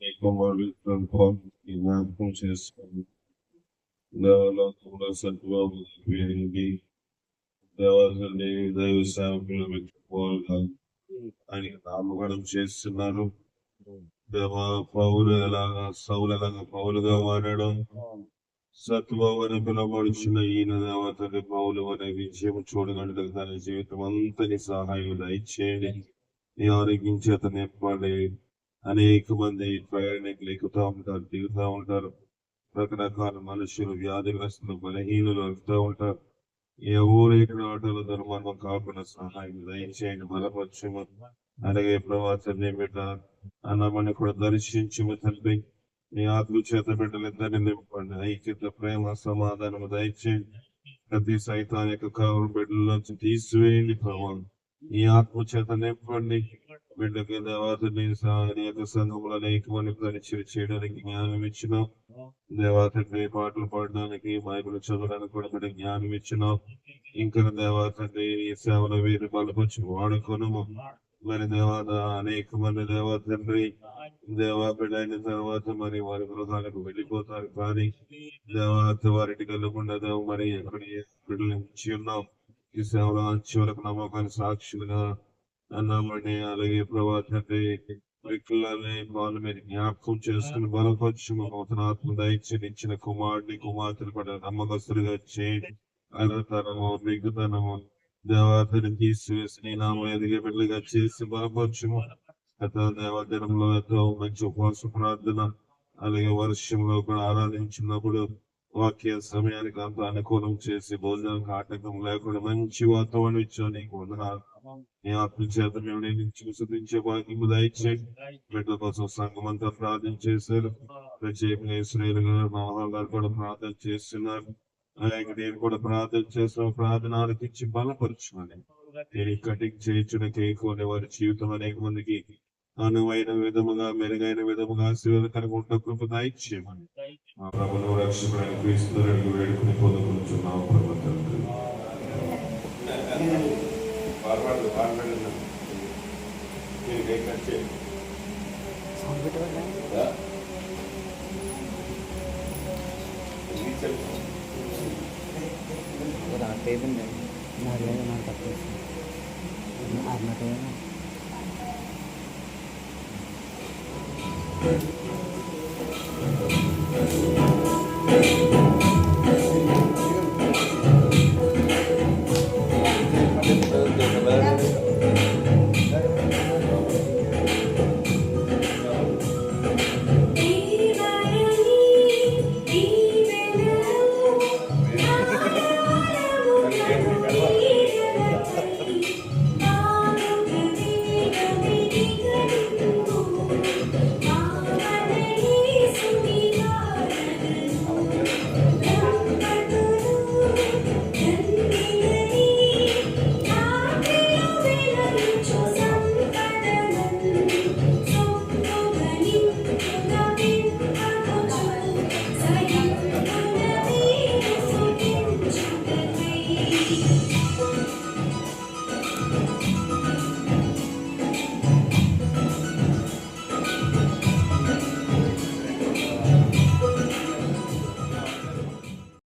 ఈ కుమారుడు ఈ జ్ఞాపకం చేసుకొని దేవలోకంలో సత్యబాబు వేయండి. దేవాలయాన్ని దైవ సేవకులు మెచ్చుకోవాలిగా ఆయనకి నామకరణం చేస్తున్నారు. పౌలు ఎలాగా సౌలు ఎలాగా పౌలుగా మారాడు, సత్యబాబు అని పిలవబడుచున్న ఈయన దేవతని పౌలు అనే విజయం చూడగంటే తన జీవితం అంతని సహాయం దయచేయండి. నీ ఆరోగ్యం చేత నింపండి. అనేక మంది ప్రయాణికులు ఎక్కుతూ ఉంటారు, దిగుతూ ఉంటారు. రకరకాల మనుషులు వ్యాధిగ్రస్తులు బలహీనులు వస్తూ ఉంటారు. ఏ ఊరు ఎక్కడ ఆటలు ధర్మాన్ని కాకుండా సహాయం దయచేయండి, బలపరచము. అలాగే ప్రవాసాన్ని బిడ్డ అన్నమని కూడా దర్శించము తండ్రి. మీ ఆత్మ చేత బిడ్డలిద్దరిని నింపండి. ఐక్యత, ప్రేమ, సమాధానము దయచేయండి. ప్రతి సైతానిక కావడం బిడ్డల్లోంచి తీసివేయండి ప్రభావం. ఈ ఆత్మ చేత నింపండి. బిడ్డకి దేవాతని అనేక సంఘములు అనేక మంది పరిచయం చేయడానికి జ్ఞానం ఇచ్చినాం. దేవాతండ్రి పాటలు పాడడానికి, బైబిల్ చదవడానికి కూడా బిడ్డ జ్ఞానం ఇచ్చినాం. ఇంకా దేవాతండ్రి ఈ సేవలో వీరు బలపరిచి వాడుకొనము. మరి దేవాత అనేక మంది దేవాతండ్రి దేవా బిడ్డ అయిన తర్వాత మరి వారి గృహాలకు వెళ్ళిపోతారు. కానీ దేవాత వారికి వెళ్ళకుండా దేవ మరి ఎక్కడ బిడ్డలు ఇచ్చి ఉన్నాం. ఈ సేవలో చివరకు నమ్మకాన్ని సాక్షులుగా అన్నామని అలాగే ప్రభాతండ్రి వ్యక్తులని వాళ్ళ మీద జ్ఞాపకం చేసుకుని బలపరచు. నూతనాత్మ దయచేసి ఇచ్చిన కుమారుడిని కుమార్తెలు కూడా నమ్మకస్తులుగా చేయండి. అర్హతనము మిగుతనము దేవాతని తీసివేసి నీ నామం ఎదిగే బిడ్డలుగా చేసి బలపరచుము. గత దేవదినంలో ఎంతో మంచి ఉపవాస ప్రార్థన అలాగే వర్షంలో కూడా ఆరాధించినప్పుడు వాక్య సమయానికి అంత అనుకూలం చేసి భోజనానికి ఆటంకం లేకుండా మంచి వాతావరణం ఇచ్చావు. నీకు వందనాలు. నీ ఆత్మ చేత మేము నుంచి విశ్వసించే భాగ్యము దయచేయండి. బిడ్డల కోసం సంఘం అంతా ప్రార్థన చేశారు. ప్రత్యేకంగా శ్రేణులు గారు మోహన్ గారు కూడా ప్రార్థన చేస్తున్నారు. అలాగే నేను కూడా ప్రార్థన చేసిన ప్రార్థన ఆలకించి బలపరచుమని నేను కటింగ్ చేయించడానికి కోనే వారి జీవితం అనేక మందికి అనువైన విధముగా మెరుగైన విధముగా ఆశీర్వాదకరంగా కృప దయచేయమని మా ప్రభువు రక్షకుడైన క్రీస్తు వేడుకుని పొందుకుంటున్నాం. ప్రభు తండ్రి Thank you.